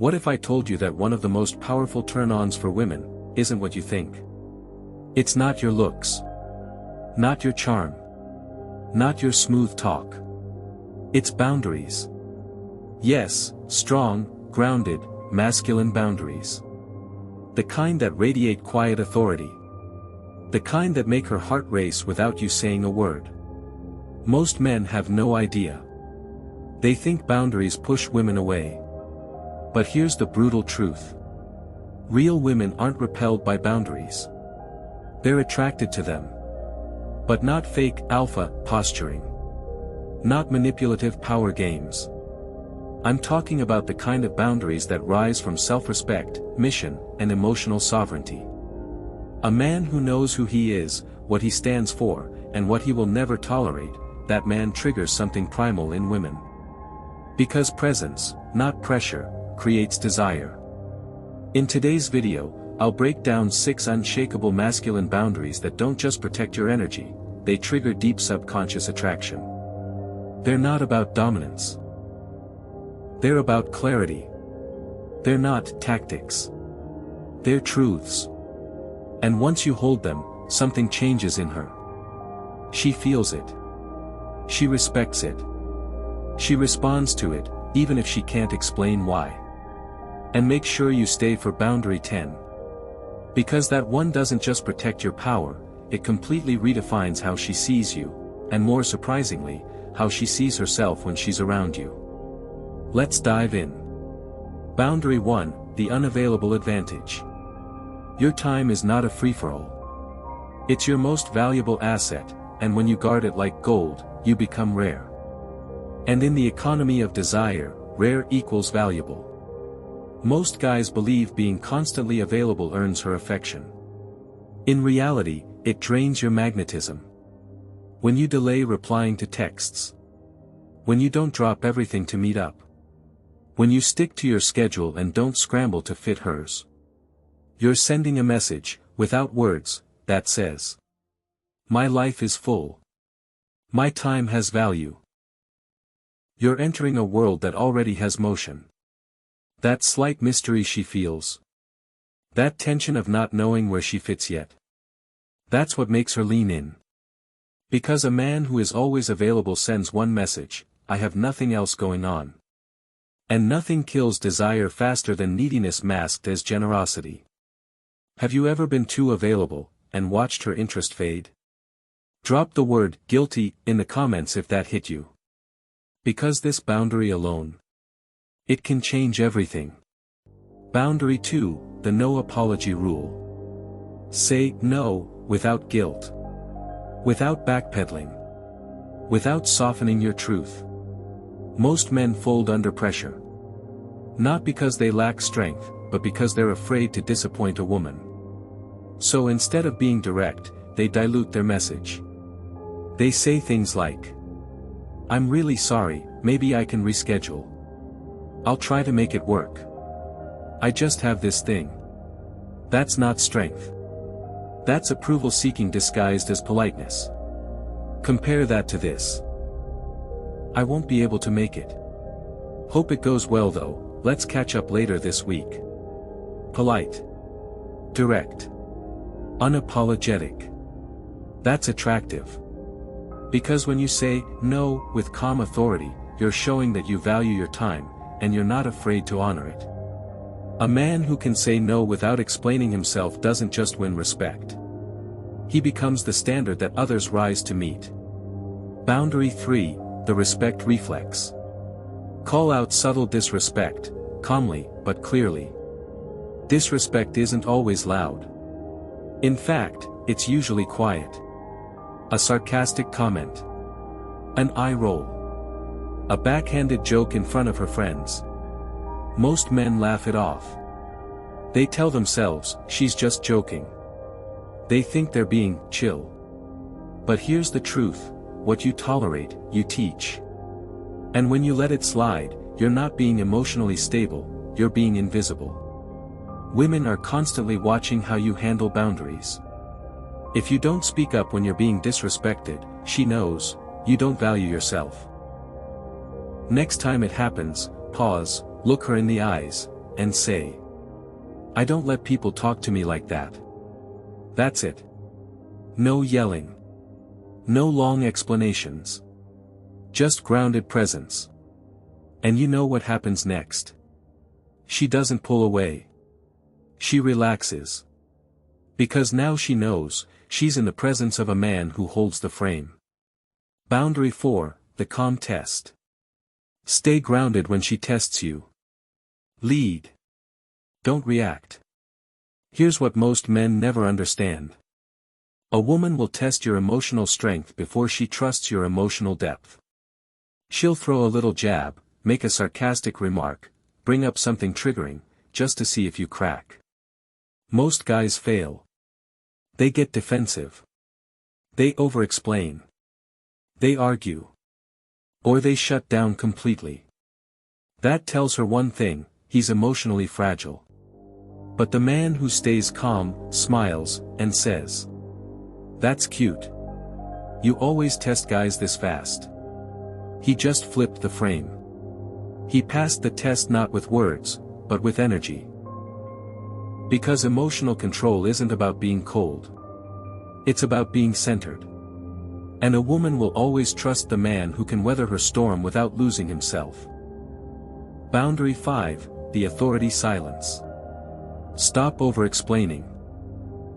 What if I told you that one of the most powerful turn-ons for women isn't what you think? It's not your looks. Not your charm. Not your smooth talk. It's boundaries. Yes, strong, grounded, masculine boundaries. The kind that radiate quiet authority. The kind that make her heart race without you saying a word. Most men have no idea. They think boundaries push women away. But here's the brutal truth. Real women aren't repelled by boundaries. They're attracted to them. But not fake alpha posturing. Not manipulative power games. I'm talking about the kind of boundaries that rise from self-respect, mission, and emotional sovereignty. A man who knows who he is, what he stands for, and what he will never tolerate, that man triggers something primal in women. Because presence, not pressure, creates desire. In today's video, I'll break down 6 unshakable masculine boundaries that don't just protect your energy, they trigger deep subconscious attraction. They're not about dominance. They're about clarity. They're not tactics. They're truths. And once you hold them, something changes in her. She feels it. She respects it. She responds to it, even if she can't explain why. And make sure you stay for boundary 10. Because that one doesn't just protect your power, it completely redefines how she sees you, and more surprisingly, how she sees herself when she's around you. Let's dive in. Boundary 1, the unavailable advantage. Your time is not a free-for-all. It's your most valuable asset, and when you guard it like gold, you become rare. And in the economy of desire, rare equals valuable. Most guys believe being constantly available earns her affection. In reality, it drains your magnetism. When you delay replying to texts. When you don't drop everything to meet up. When you stick to your schedule and don't scramble to fit hers. You're sending a message, without words, that says, "My life is full. My time has value." You're entering a world that already has motion. That slight mystery she feels. That tension of not knowing where she fits yet. That's what makes her lean in. Because a man who is always available sends one message: I have nothing else going on. And nothing kills desire faster than neediness masked as generosity. Have you ever been too available, and watched her interest fade? Drop the word guilty in the comments if that hit you. Because this boundary alone, it can change everything. Boundary 2, the no apology rule. Say no, without guilt. Without backpedaling. Without softening your truth. Most men fold under pressure. Not because they lack strength, but because they're afraid to disappoint a woman. So instead of being direct, they dilute their message. They say things like, "I'm really sorry, maybe I can reschedule. I'll try to make it work. I just have this thing." That's not strength. That's approval-seeking disguised as politeness. Compare that to this. "I won't be able to make it. Hope it goes well though, let's catch up later this week." Polite. Direct. Unapologetic. That's attractive. Because when you say no with calm authority, you're showing that you value your time, and you're not afraid to honor it. A man who can say no without explaining himself doesn't just win respect. He becomes the standard that others rise to meet. Boundary 3, the respect reflex. Call out subtle disrespect, calmly, but clearly. Disrespect isn't always loud. In fact, it's usually quiet. A sarcastic comment. An eye roll. A backhanded joke in front of her friends. Most men laugh it off. They tell themselves, "She's just joking." They think they're being chill. But here's the truth: what you tolerate, you teach. And when you let it slide, you're not being emotionally stable, you're being invisible. Women are constantly watching how you handle boundaries. If you don't speak up when you're being disrespected, she knows, you don't value yourself. Next time it happens, pause, look her in the eyes, and say, "I don't let people talk to me like that." That's it. No yelling. No long explanations. Just grounded presence. And you know what happens next? She doesn't pull away. She relaxes. Because now she knows, she's in the presence of a man who holds the frame. Boundary 4, the calm test. Stay grounded when she tests you. Lead. Don't react. Here's what most men never understand. A woman will test your emotional strength before she trusts your emotional depth. She'll throw a little jab, make a sarcastic remark, bring up something triggering, just to see if you crack. Most guys fail. They get defensive. They over-explain. They argue. Or they shut down completely. That tells her one thing: he's emotionally fragile. But the man who stays calm, smiles, and says, "That's cute. You always test guys this fast." He just flipped the frame. He passed the test not with words, but with energy. Because emotional control isn't about being cold. It's about being centered. And a woman will always trust the man who can weather her storm without losing himself. Boundary 5, the authority silence. Stop over-explaining.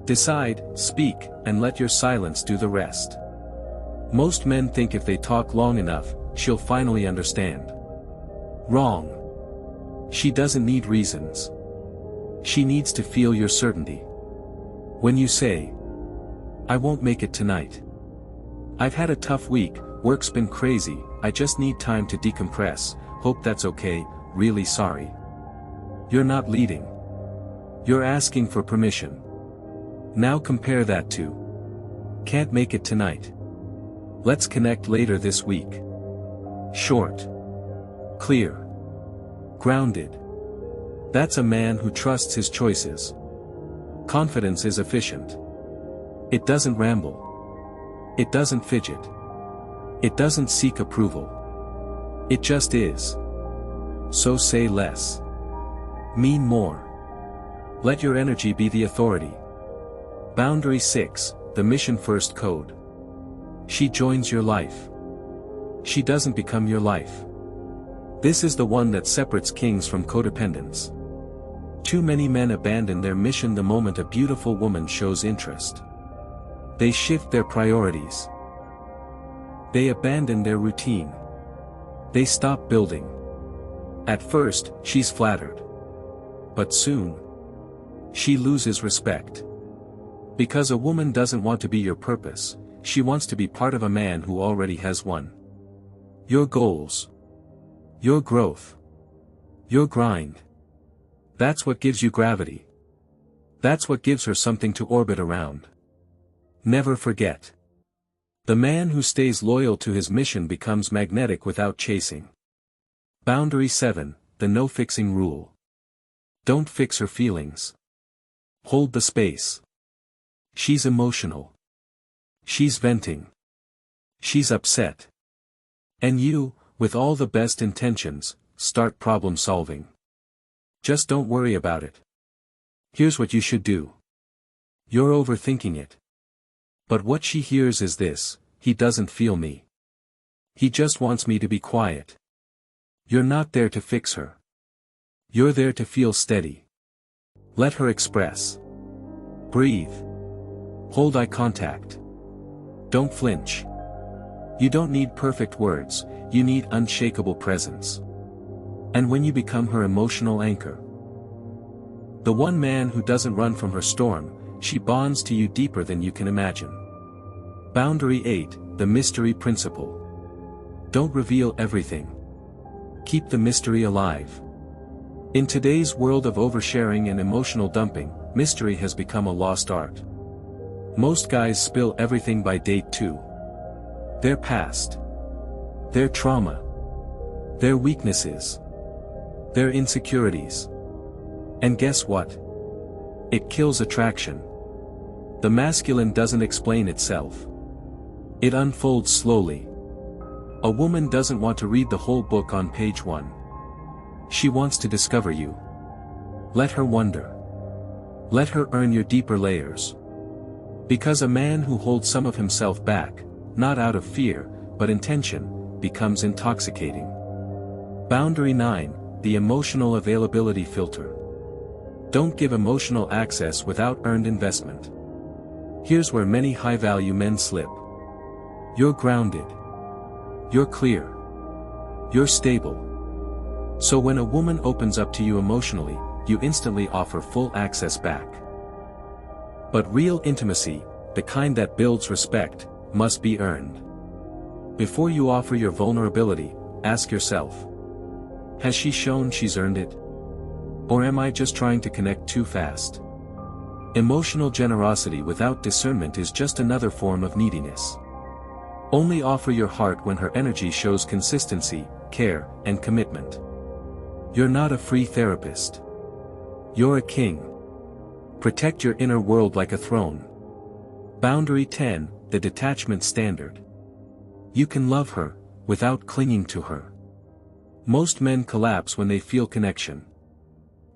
Decide, speak, and let your silence do the rest. Most men think if they talk long enough, she'll finally understand. Wrong. She doesn't need reasons. She needs to feel your certainty. When you say, "I won't make it tonight. I've had a tough week, work's been crazy, I just need time to decompress, hope that's okay, really sorry." You're not leading. You're asking for permission. Now compare that to, "Can't make it tonight. Let's connect later this week." Short. Clear. Grounded. That's a man who trusts his choices. Confidence is efficient. It doesn't ramble. It doesn't fidget. It doesn't seek approval. It just is. So say less. Mean more. Let your energy be the authority. Boundary 6, the mission first code. She joins your life. She doesn't become your life. This is the one that separates kings from codependents. Too many men abandon their mission the moment a beautiful woman shows interest. They shift their priorities. They abandon their routine. They stop building. At first, she's flattered. But soon, she loses respect. Because a woman doesn't want to be your purpose, she wants to be part of a man who already has one. Your goals. Your growth. Your grind. That's what gives you gravity. That's what gives her something to orbit around. Never forget. The man who stays loyal to his mission becomes magnetic without chasing. Boundary 7, the no-fixing rule. Don't fix her feelings. Hold the space. She's emotional. She's venting. She's upset. And you, with all the best intentions, start problem solving. Just don't worry about it. Here's what you should do. You're overthinking it. But what she hears is this: he doesn't feel me. He just wants me to be quiet. You're not there to fix her. You're there to feel steady. Let her express. Breathe. Hold eye contact. Don't flinch. You don't need perfect words, you need unshakable presence. And when you become her emotional anchor, the one man who doesn't run from her storm, she bonds to you deeper than you can imagine. Boundary 8, the mystery principle. Don't reveal everything. Keep the mystery alive. In today's world of oversharing and emotional dumping, mystery has become a lost art. Most guys spill everything by date 2. Their past. Their trauma. Their weaknesses. Their insecurities. And guess what? It kills attraction. The masculine doesn't explain itself. It unfolds slowly. A woman doesn't want to read the whole book on page 1. She wants to discover you. Let her wonder. Let her earn your deeper layers. Because a man who holds some of himself back, not out of fear, but intention, becomes intoxicating. Boundary 9, the emotional availability filter. Don't give emotional access without earned investment. Here's where many high-value men slip. You're grounded. You're clear. You're stable. So when a woman opens up to you emotionally, you instantly offer full access back. But real intimacy, the kind that builds respect, must be earned. Before you offer your vulnerability, ask yourself. Has she shown she's earned it? Or am I just trying to connect too fast? Emotional generosity without discernment is just another form of neediness. Only offer your heart when her energy shows consistency, care, and commitment. You're not a free therapist. You're a king. Protect your inner world like a throne. Boundary 10, the detachment standard. You can love her, without clinging to her. Most men collapse when they feel connection.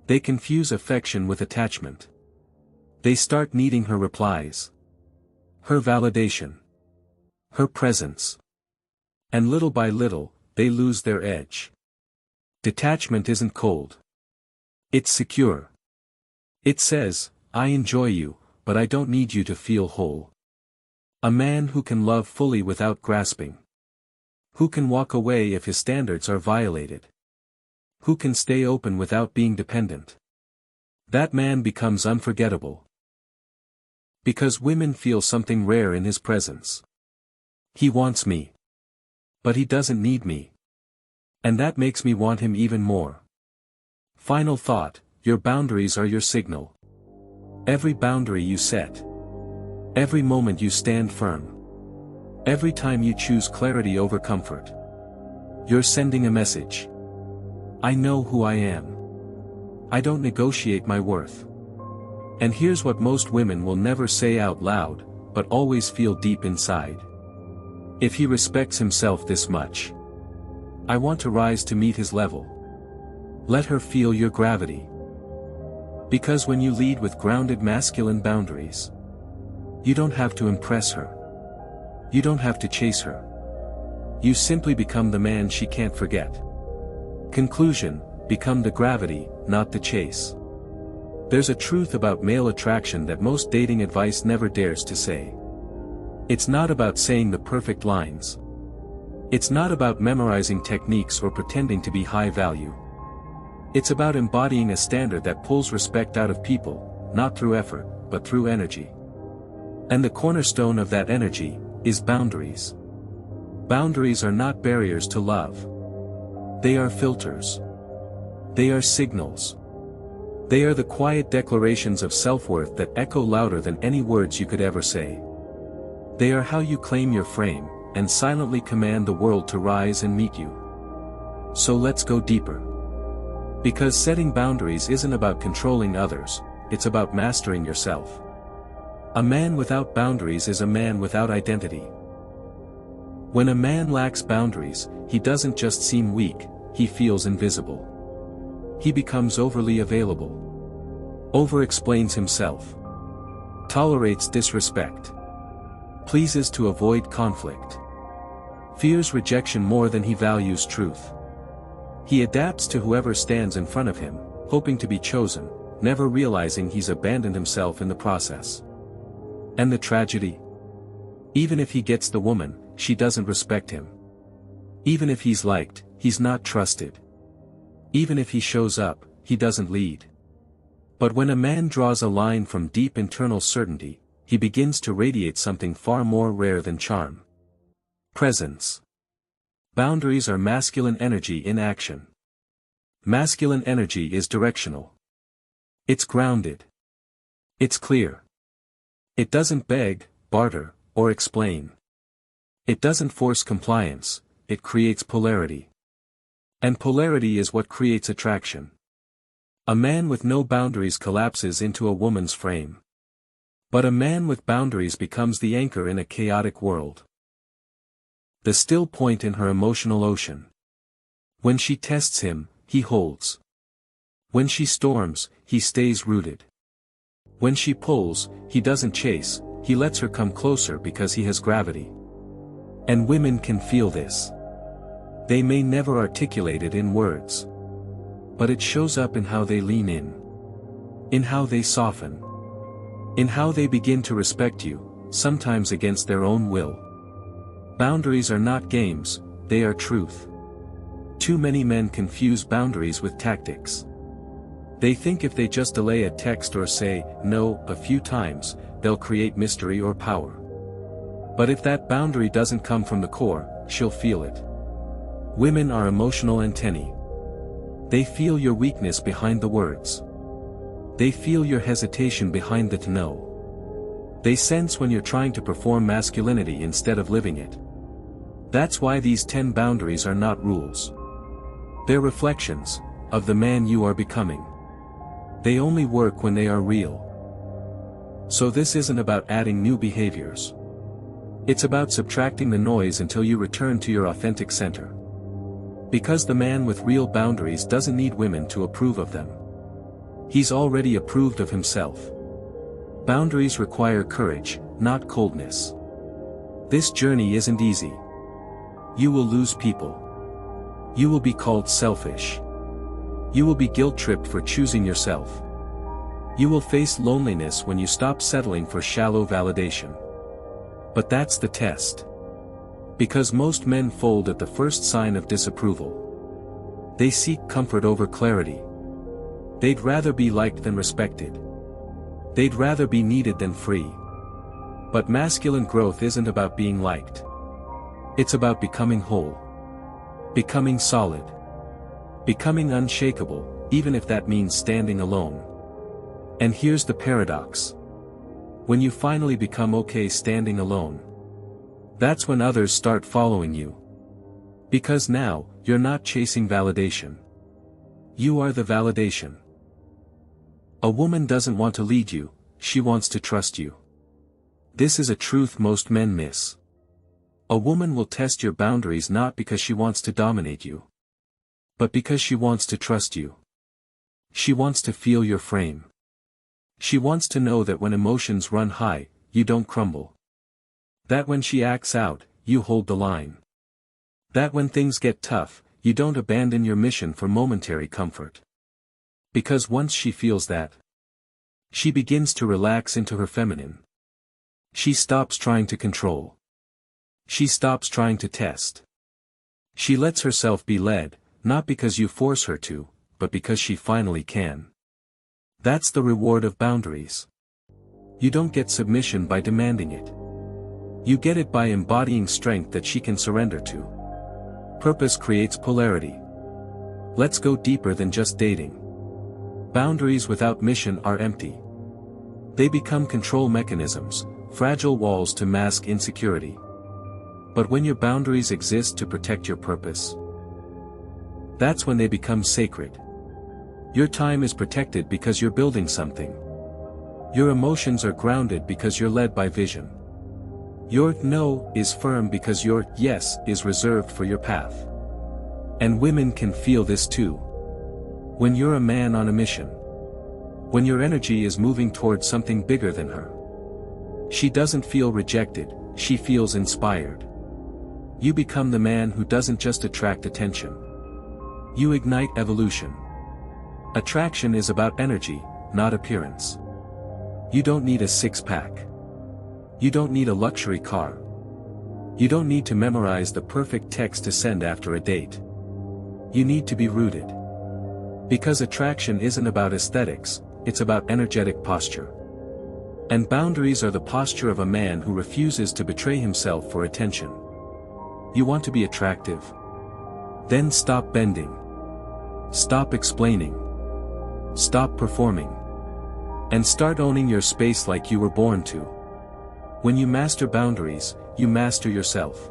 They confuse affection with attachment. They start needing her replies. Her validation. Her presence. And little by little, they lose their edge. Detachment isn't cold. It's secure. It says, I enjoy you, but I don't need you to feel whole. A man who can love fully without grasping. Who can walk away if his standards are violated. Who can stay open without being dependent. That man becomes unforgettable. Because women feel something rare in his presence. He wants me. But he doesn't need me. And that makes me want him even more. Final thought, your boundaries are your signal. Every boundary you set. Every moment you stand firm. Every time you choose clarity over comfort. You're sending a message. I know who I am. I don't negotiate my worth. And here's what most women will never say out loud, but always feel deep inside. If he respects himself this much, I want to rise to meet his level. Let her feel your gravity. Because when you lead with grounded masculine boundaries, you don't have to impress her. You don't have to chase her. You simply become the man she can't forget. Conclusion, become the gravity, not the chase. There's a truth about male attraction that most dating advice never dares to say. It's not about saying the perfect lines. It's not about memorizing techniques or pretending to be high value. It's about embodying a standard that pulls respect out of people, not through effort, but through energy. And the cornerstone of that energy is boundaries. Boundaries are not barriers to love. They are filters. They are signals. They are the quiet declarations of self-worth that echo louder than any words you could ever say. They are how you claim your frame, and silently command the world to rise and meet you. So let's go deeper. Because setting boundaries isn't about controlling others, it's about mastering yourself. A man without boundaries is a man without identity. When a man lacks boundaries, he doesn't just seem weak, he feels invisible. He becomes overly available. Over-explains himself. Tolerates disrespect. Pleases to avoid conflict. Fears rejection more than he values truth. He adapts to whoever stands in front of him, hoping to be chosen, never realizing he's abandoned himself in the process. And the tragedy? Even if he gets the woman, she doesn't respect him. Even if he's liked, he's not trusted. Even if he shows up, he doesn't lead. But when a man draws a line from deep internal certainty, he begins to radiate something far more rare than charm. Presence. Boundaries are masculine energy in action. Masculine energy is directional. It's grounded. It's clear. It doesn't beg, barter, or explain. It doesn't force compliance, it creates polarity. And polarity is what creates attraction. A man with no boundaries collapses into a woman's frame. But a man with boundaries becomes the anchor in a chaotic world. The still point in her emotional ocean. When she tests him, he holds. When she storms, he stays rooted. When she pulls, he doesn't chase, he lets her come closer because he has gravity. And women can feel this. They may never articulate it in words. But it shows up in how they lean in how they soften, in how they begin to respect you, sometimes against their own will. Boundaries are not games, they are truth. Too many men confuse boundaries with tactics. They think if they just delay a text or say no a few times, they'll create mystery or power. But if that boundary doesn't come from the core, she'll feel it. Women are emotional antennae. They feel your weakness behind the words. They feel your hesitation behind the no. They sense when you're trying to perform masculinity instead of living it. That's why these 10 boundaries are not rules. They're reflections of the man you are becoming. They only work when they are real. So this isn't about adding new behaviors. It's about subtracting the noise until you return to your authentic center. Because the man with real boundaries doesn't need women to approve of them. He's already approved of himself. Boundaries require courage, not coldness. This journey isn't easy. You will lose people. You will be called selfish. You will be guilt-tripped for choosing yourself. You will face loneliness when you stop settling for shallow validation. But that's the test. Because most men fold at the first sign of disapproval. They seek comfort over clarity. They'd rather be liked than respected. They'd rather be needed than free. But masculine growth isn't about being liked. It's about becoming whole. Becoming solid. Becoming unshakable, even if that means standing alone. And here's the paradox. When you finally become okay standing alone, that's when others start following you. Because now, you're not chasing validation. You are the validation. A woman doesn't want to lead you, she wants to trust you. This is a truth most men miss. A woman will test your boundaries not because she wants to dominate you, but because she wants to trust you. She wants to feel your frame. She wants to know that when emotions run high, you don't crumble. That when she acts out, you hold the line. That when things get tough, you don't abandon your mission for momentary comfort. Because once she feels that, she begins to relax into her feminine. She stops trying to control. She stops trying to test. She lets herself be led, not because you force her to, but because she finally can. That's the reward of boundaries. You don't get submission by demanding it. You get it by embodying strength that she can surrender to. Purpose creates polarity. Let's go deeper than just dating. Boundaries without mission are empty. They become control mechanisms, fragile walls to mask insecurity. But when your boundaries exist to protect your purpose, that's when they become sacred. Your time is protected because you're building something. Your emotions are grounded because you're led by vision. Your no is firm because your yes is reserved for your path. And women can feel this too. When you're a man on a mission. When your energy is moving towards something bigger than her. She doesn't feel rejected, she feels inspired. You become the man who doesn't just attract attention. You ignite evolution. Attraction is about energy, not appearance. You don't need a six-pack. You don't need a luxury car. You don't need to memorize the perfect text to send after a date. You need to be rooted. Because attraction isn't about aesthetics, it's about energetic posture. And boundaries are the posture of a man who refuses to betray himself for attention. You want to be attractive? Then stop bending. Stop explaining. Stop performing. And start owning your space like you were born to. When you master boundaries, you master yourself.